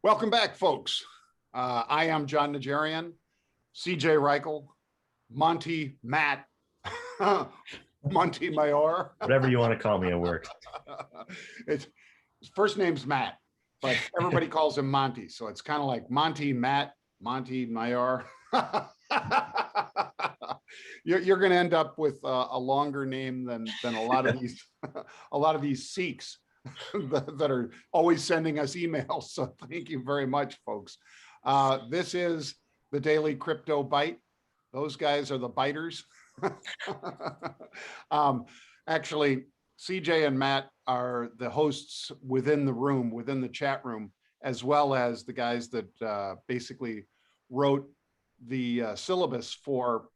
Welcome back, folks. I am Jon Najarian, CJ Reichel, Monty Matt, Monty Mayor. Whatever you want to call me, it works. His first name's Matt, but everybody calls him Monty. So it's kind of like Monty Matt, Monty Mayor. You're going to end up with a longer name than a lot of these a lot of these Sikhs that are always sending us emails. So thank you very much, folks. This is the Daily Crypto Byte. Those guys are the biters. Actually, CJ and Matt are the hosts within the room, within the chat room, as well as the guys that basically wrote the syllabus for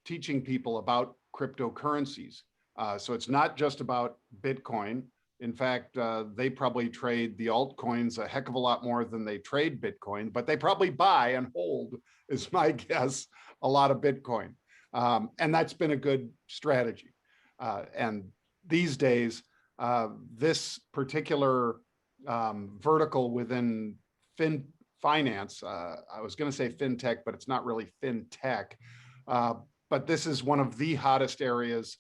teaching people about cryptocurrencies. So it's not just about Bitcoin. In fact, they probably trade the altcoins a heck of a lot more than they trade Bitcoin, but they probably buy and hold, is my guess, a lot of Bitcoin. And that's been a good strategy. And these days, this particular vertical within finance, I was going to say fintech, but it's not really fintech. But this is one of the hottest areas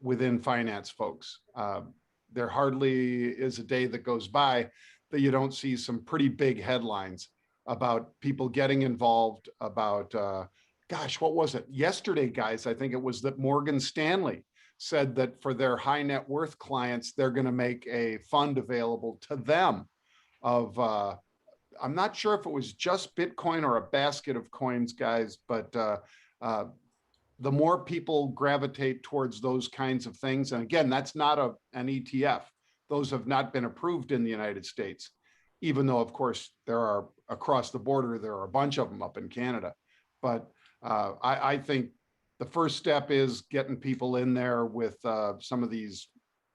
within finance, folks. There hardly is a day that goes by that you don't see some pretty big headlines about people getting involved, about, gosh, what was it? Yesterday, guys, I think it was that Morgan Stanley said that for their high net worth clients, they're going to make a fund available to them of, I'm not sure if it was just Bitcoin or a basket of coins, guys, but the more people gravitate towards those kinds of things, and again, that's not an ETF. Those have not been approved in the United States, even though, of course, there are across the border, there are a bunch of them up in Canada. But I think the first step is getting people in there with some of these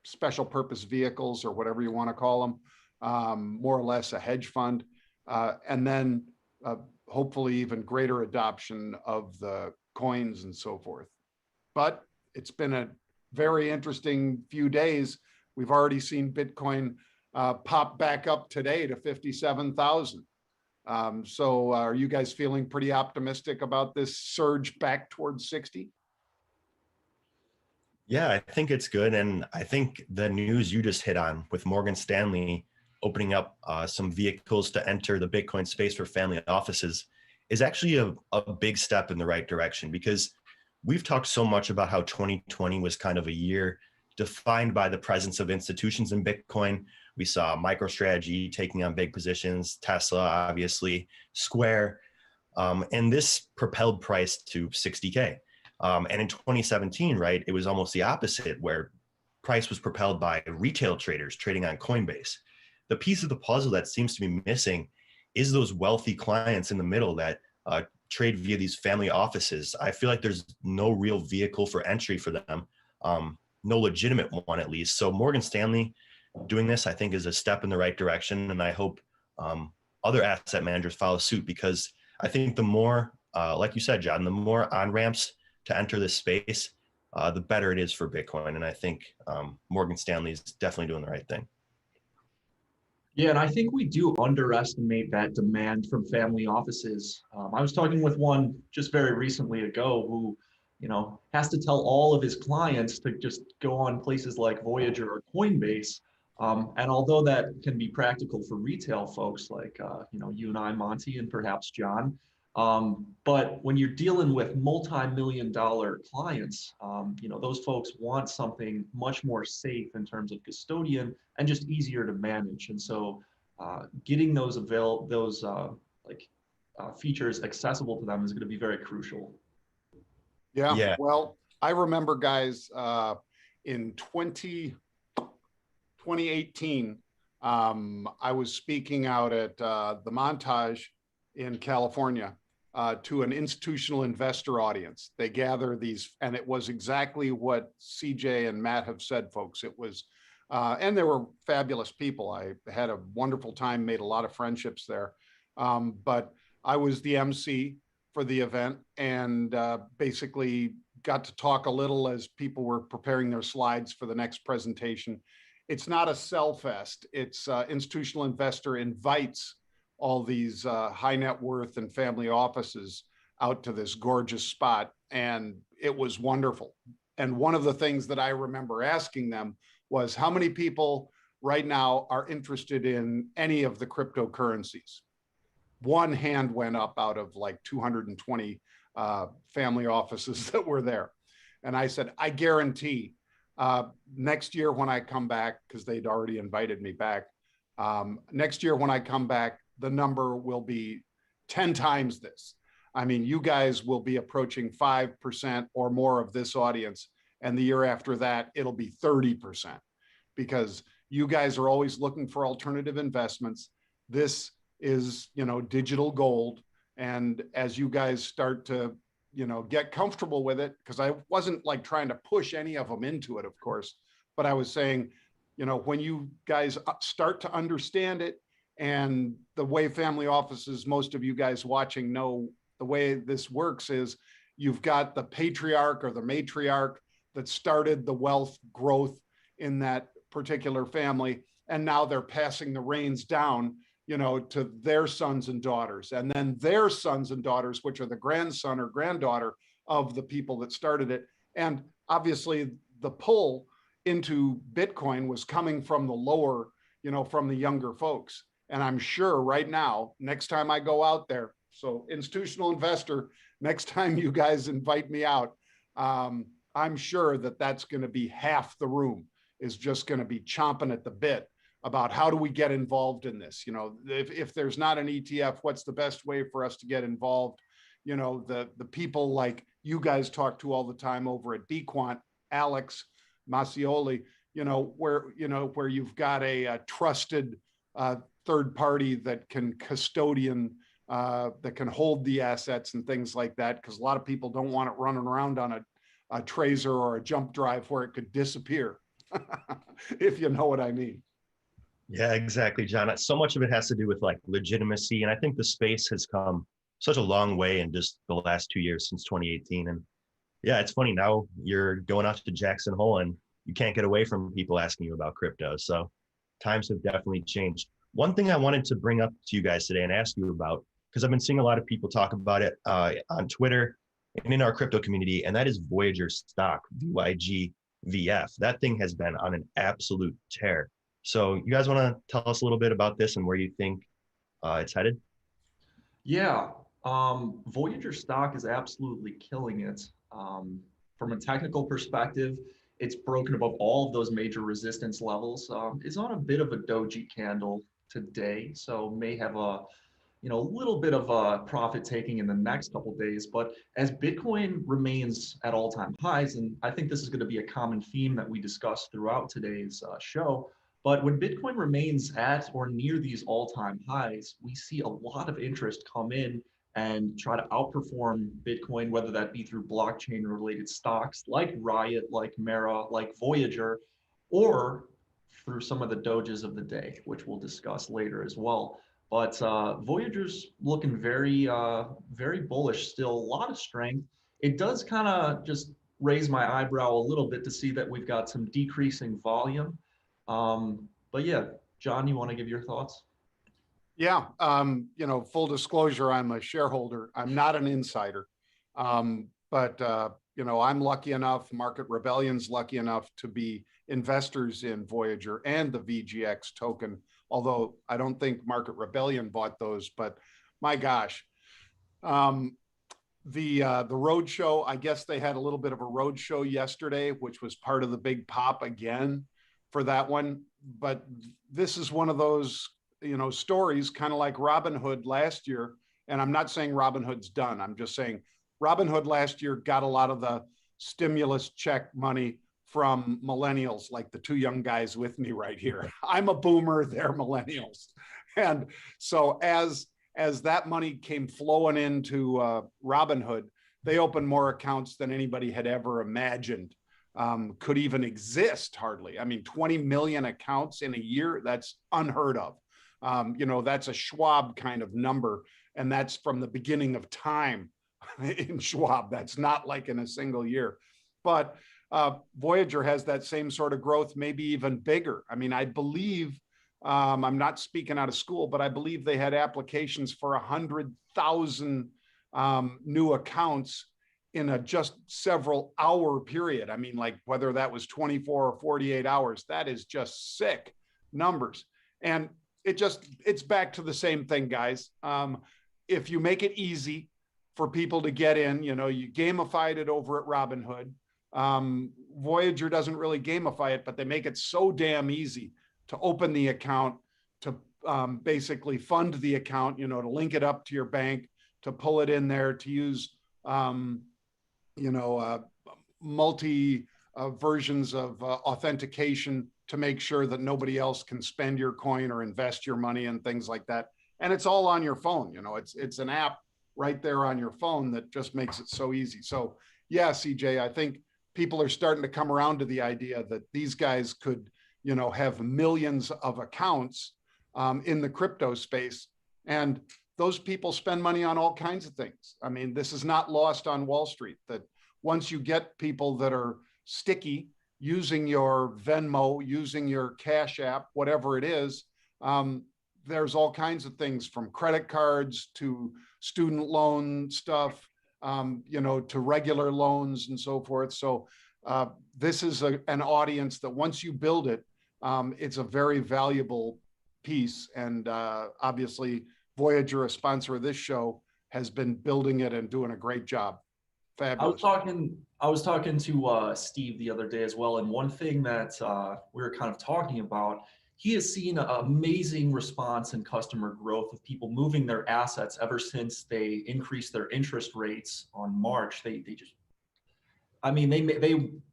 special purpose vehicles or whatever you want to call them, more or less a hedge fund, and then hopefully even greater adoption of the coins and so forth. But it's been a very interesting few days. We've already seen Bitcoin pop back up today to 57,000. So are you guys feeling pretty optimistic about this surge back towards 60? Yeah, I think it's good. And I think the news you just hit on with Morgan Stanley opening up some vehicles to enter the Bitcoin space for family offices is actually a big step in the right direction, because we've talked so much about how 2020 was kind of a year defined by the presence of institutions in Bitcoin. We saw MicroStrategy taking on big positions, Tesla, obviously, Square, and this propelled price to 60K. And in 2017, right, it was almost the opposite, where price was propelled by retail traders trading on Coinbase. The piece of the puzzle that seems to be missing is those wealthy clients in the middle that trade via these family offices. I feel like there's no real vehicle for entry for them, no legitimate one at least. So Morgan Stanley doing this, I think, is a step in the right direction. And I hope other asset managers follow suit, because I think the more, like you said, John, the more on-ramps to enter this space, the better it is for Bitcoin. And I think Morgan Stanley is definitely doing the right thing. Yeah, and I think we do underestimate that demand from family offices. I was talking with one just very recently ago who, has to tell all of his clients to just go on places like Voyager or Coinbase. And although that can be practical for retail folks like, you and I, Monty, and perhaps John, but when you're dealing with multi-million-dollar clients, those folks want something much more safe in terms of custodian and just easier to manage. And so getting those features accessible to them is going to be very crucial. Yeah. Well, I remember, guys, in 2018, I was speaking out at the Montage in California to an institutional investor audience. They gather these, and it was exactly what CJ and Matt have said, folks. It was, and they were fabulous people. I had a wonderful time, made a lot of friendships there. But I was the MC for the event, and basically got to talk a little as people were preparing their slides for the next presentation. It's not a sell fest. It's institutional investor invites all these high net worth and family offices out to this gorgeous spot. And it was wonderful. And one of the things that I remember asking them was, how many people right now are interested in any of the cryptocurrencies? One hand went up out of like 220 family offices that were there. And I said, I guarantee next year when I come back, because they'd already invited me back, next year when I come back, the number will be 10 times this. I mean, you guys will be approaching 5% or more of this audience. And the year after that, it'll be 30%, because you guys are always looking for alternative investments. This is, digital gold. And as you guys start to, get comfortable with it, because I wasn't like trying to push any of them into it, of course, but I was saying, when you guys start to understand it, and the way family offices, most of you guys watching know the way this works is you've got the patriarch or the matriarch that started the wealth growth in that particular family. And now they're passing the reins down, to their sons and daughters, and then their sons and daughters, which are the grandson or granddaughter of the people that started it. And obviously the pull into Bitcoin was coming from the lower, from the younger folks. And I'm sure right now, next time I go out there, so institutional investor, next time you guys invite me out, I'm sure that that's going to be half the room is just going to be chomping at the bit about how do we get involved in this? If there's not an ETF, what's the best way for us to get involved? The people like you guys talk to all the time over at Bquant, Alex Macioli, where you've got a trusted third party that can custodian, that can hold the assets and things like that, because a lot of people don't want it running around on a tracer or a jump drive where it could disappear, if you know what I mean. Yeah, exactly, John. So much of it has to do with like legitimacy. And I think the space has come such a long way in just the last 2 years since 2018. And yeah, it's funny now you're going out to Jackson Hole and you can't get away from people asking you about crypto. So times have definitely changed. One thing I wanted to bring up to you guys today and ask you about, because I've been seeing a lot of people talk about it on Twitter and in our crypto community, and that is Voyager stock, VYGVF. That thing has been on an absolute tear. So you guys want to tell us a little bit about this and where you think it's headed? Yeah, Voyager stock is absolutely killing it. From a technical perspective, it's broken above all of those major resistance levels. It's on a bit of a doji candle today, so may have a little bit of a profit taking in the next couple of days. But as Bitcoin remains at all-time highs, and I think this is going to be a common theme that we discuss throughout today's show. But when Bitcoin remains at or near these all-time highs, we see a lot of interest come in and try to outperform Bitcoin, whether that be through blockchain-related stocks like Riot, like Mara, like Voyager, or through some of the Doges of the day, which we'll discuss later as well. But Voyager's looking very, very bullish still, a lot of strength. It does kind of just raise my eyebrow a little bit to see that we've got some decreasing volume. But yeah, John, you want to give your thoughts? Yeah, full disclosure, I'm a shareholder. I'm not an insider. But I'm lucky enough, Market Rebellion's lucky enough to be investors in Voyager and the VGX token, although I don't think Market Rebellion bought those, but my gosh. The roadshow, I guess they had a little bit of a roadshow yesterday, which was part of the big pop again for that one. But this is one of those, stories kind of like Robinhood last year. And I'm not saying Robinhood's done. I'm just saying Robinhood last year got a lot of the stimulus check money from millennials, like the two young guys with me right here. I'm a boomer, they're millennials. And so as that money came flowing into Robinhood, they opened more accounts than anybody had ever imagined could even exist, hardly. I mean, 20 million accounts in a year, that's unheard of. That's a Schwab kind of number, and that's from the beginning of time in Schwab. That's not like in a single year. But Voyager has that same sort of growth, maybe even bigger. I mean, I believe I'm not speaking out of school, but I believe they had applications for 100,000 new accounts in a just several hour period. I mean, like whether that was 24 or 48 hours, that is just sick numbers. And it's back to the same thing, guys. If you make it easy for people to get in, you gamified it over at Robinhood. Voyager doesn't really gamify it, but they make it so damn easy to open the account, to basically fund the account, to link it up to your bank, to pull it in there, to use, multi versions of authentication to make sure that nobody else can spend your coin or invest your money and things like that. And it's all on your phone. It's an app right there on your phone that just makes it so easy. So yeah, CJ, I think people are starting to come around to the idea that these guys could, have millions of accounts in the crypto space. And those people spend money on all kinds of things. I mean, this is not lost on Wall Street, that once you get people that are sticky using your Venmo, using your Cash App, whatever it is, there's all kinds of things from credit cards to student loan stuff, to regular loans and so forth. So this is an audience that once you build it, it's a very valuable piece. And obviously Voyager, a sponsor of this show, has been building it and doing a great job. Fabulous. I was talking to Steve the other day as well, and one thing that we were kind of talking about, he has seen an amazing response in customer growth of people moving their assets ever since they increased their interest rates on March. They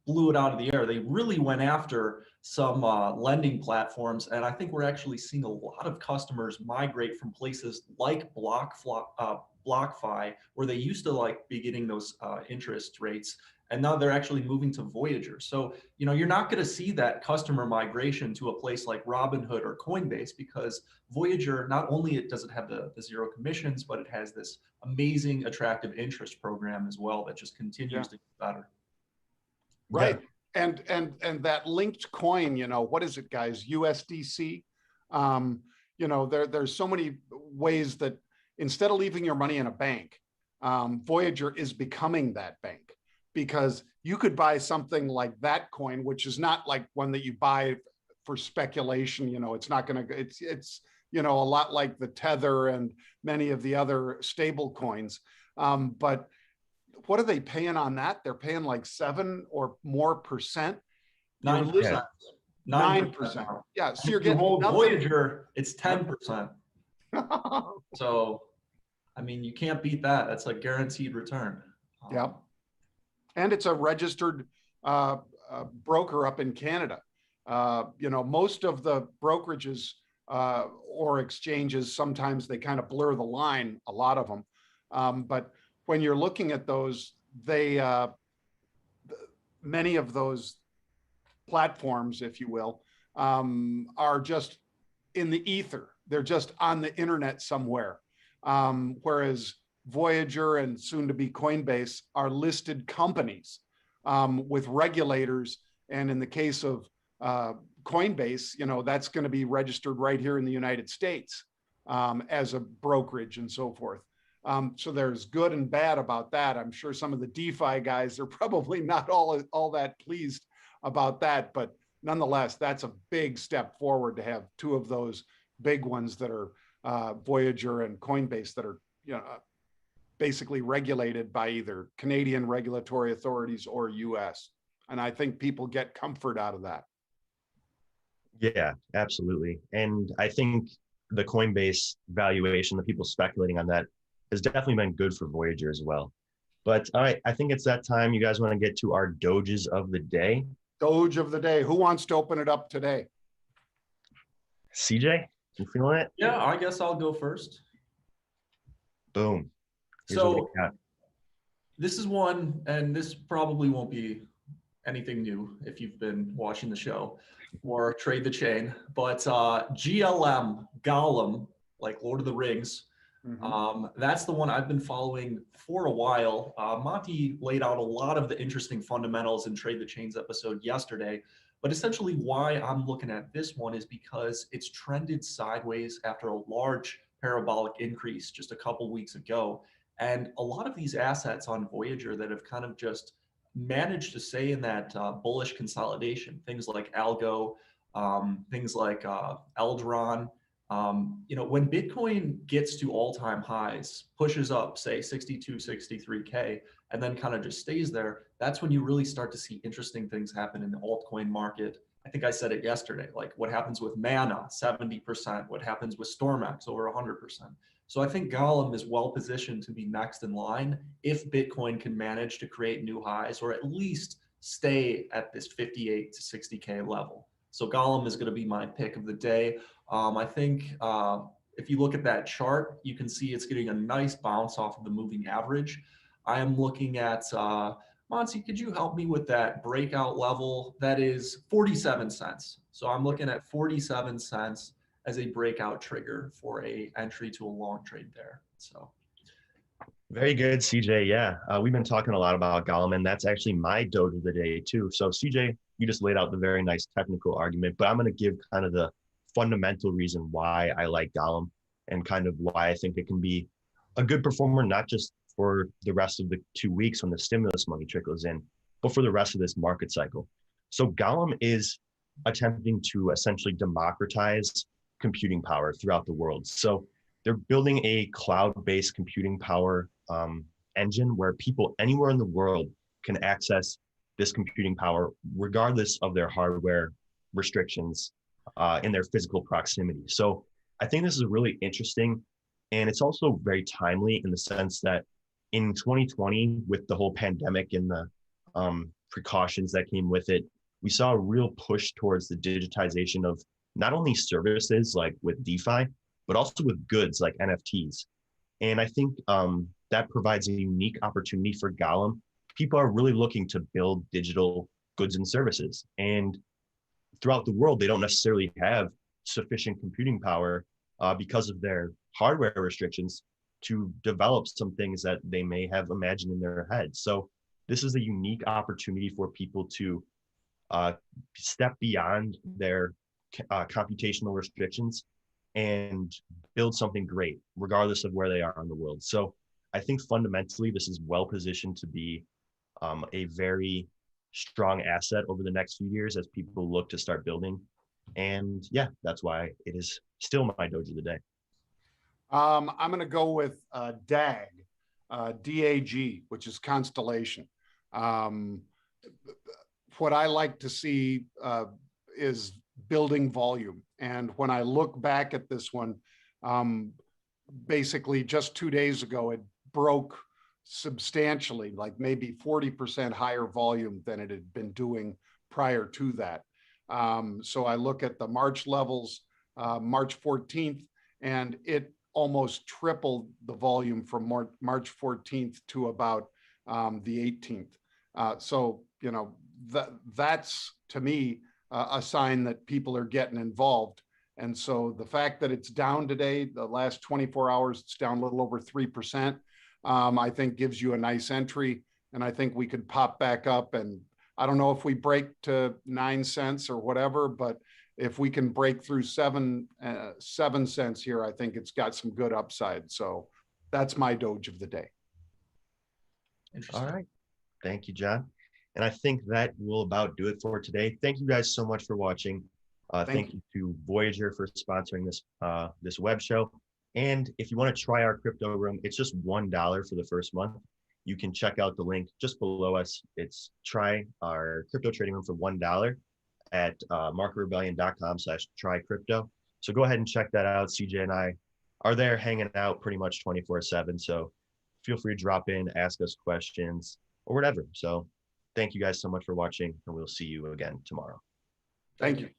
blew it out of the air. They really went after some lending platforms, and I think we're actually seeing a lot of customers migrate from places like BlockFi, where they used to be getting those interest rates, and now they're actually moving to Voyager. So you're not going to see that customer migration to a place like Robinhood or Coinbase, because Voyager, not only does it have the zero commissions, but it has this amazing attractive interest program as well that just continues to get better. Right. Yeah. And that linked coin, what is it, guys? USDC. There's so many ways that instead of leaving your money in a bank, Voyager is becoming that bank, because you could buy something like that coin, which is not like one that you buy for speculation. It's not going to, it's a lot like the Tether and many of the other stable coins. But what are they paying on that? They're paying like 7 or more %. 9%. 9%. Yeah. So you're getting Voyager, it's 10%. So, I mean, you can't beat that. That's a guaranteed return. Yeah. And it's a registered broker up in Canada. Most of the brokerages or exchanges, sometimes they kind of blur the line, a lot of them. But when you're looking at those, many of those platforms, if you will, are just in the ether. They're just on the internet somewhere. Whereas Voyager and soon to be Coinbase are listed companies with regulators. And in the case of Coinbase, that's going to be registered right here in the United States as a brokerage and so forth. So there's good and bad about that. I'm sure some of the DeFi guys are probably not all that pleased about that, but nonetheless, that's a big step forward to have two of those big ones that are Voyager and Coinbase that are basically regulated by either Canadian regulatory authorities or US. And I think people get comfort out of that. Yeah, absolutely. And I think the Coinbase valuation, the people speculating on that, has definitely been good for Voyager as well. But all right, I think it's that time. You guys want to get to our Doges of the day? Doge of the day. Who wants to open it up today? CJ, you feeling it? Yeah, I guess I'll go first. Boom. Here's so this is one, and this probably won't be anything new if you've been watching the show or Trade the Chain, but Gollum, like Lord of the Rings, that's the one I've been following for a while. Monty laid out a lot of the interesting fundamentals in Trade the Chain's episode yesterday, but But essentially why I'm looking at this one is because it's trended sideways after a large parabolic increase just a couple weeks ago. And a lot of these assets on Voyager that have kind of just managed to stay in that bullish consolidation, things like Algo, things like Eldron. When Bitcoin gets to all-time highs, pushes up, say 62, 63K, and then kind of just stays there, that's when you really start to see interesting things happen in the altcoin market. I think I said it yesterday, like what happens with Mana, 70%, what happens with StormX, over 100%. So I think Golem is well positioned to be next in line if Bitcoin can manage to create new highs or at least stay at this 58 to 60K level. So Golem is going to be my pick of the day. I think if you look at that chart, you can see it's getting a nice bounce off of the moving average. I am looking at, Monty, could you help me with that breakout level? That is 47 cents. So I'm looking at 47 cents as a breakout trigger for a entry to a long trade there. So Very good, CJ. Yeah, we've been talking a lot about Gollum, and that's actually my Doge of the day too. So CJ, you just laid out the very nice technical argument, but I'm going to give kind of the fundamental reason why I like Gollum and kind of why I think it can be a good performer, not just for the rest of the 2 weeks when the stimulus money trickles in, but for the rest of this market cycle. So Gollum is attempting to essentially democratize computing power throughout the world. So they're building a cloud-based computing power engine where people anywhere in the world can access this computing power regardless of their hardware restrictions in their physical proximity. So I think this is really interesting, and it's also very timely in the sense that in 2020, with the whole pandemic and the precautions that came with it, we saw a real push towards the digitization of not only services like with DeFi, but also with goods like NFTs. And I think that provides a unique opportunity for Gollum. People are really looking to build digital goods and services. And throughout the world, they don't necessarily have sufficient computing power because of their hardware restrictions to develop some things that they may have imagined in their head. So this is a unique opportunity for people to step beyond their computational restrictions and build something great, regardless of where they are in the world. So I think fundamentally, this is well positioned to be a very strong asset over the next few years as people look to start building. And yeah, that's why it is still my Doge of the day. I'm going to go with DAG, DAG, which is Constellation. What I like to see is building volume. And when I look back at this one, basically just 2 days ago, it broke substantially, like maybe 40% higher volume than it had been doing prior to that. So I look at the March levels, March 14th, and it almost tripled the volume from March 14th to about the 18th. So, you know, that's to me a sign that people are getting involved. And so the fact that it's down today, the last 24 hours, it's down a little over 3%, I think gives you a nice entry. And I think we could pop back up. And I don't know if we break to 9 cents or whatever, but if we can break through 7 cents here, I think it's got some good upside. So that's my Doge of the day. interesting. All right. Thank you, John. And I think that will about do it for today. Thank you guys so much for watching. Thank you to Voyager for sponsoring this this web show. And if you want to try our crypto room, it's just $1 for the first month. You can check out the link just below us. It's try our crypto trading room for $1 at marketrebellion.com/trycrypto. So go ahead and check that out. CJ and I are there hanging out pretty much 24/7. So feel free to drop in, ask us questions or whatever. So thank you guys so much for watching, and we'll see you again tomorrow. Thank you.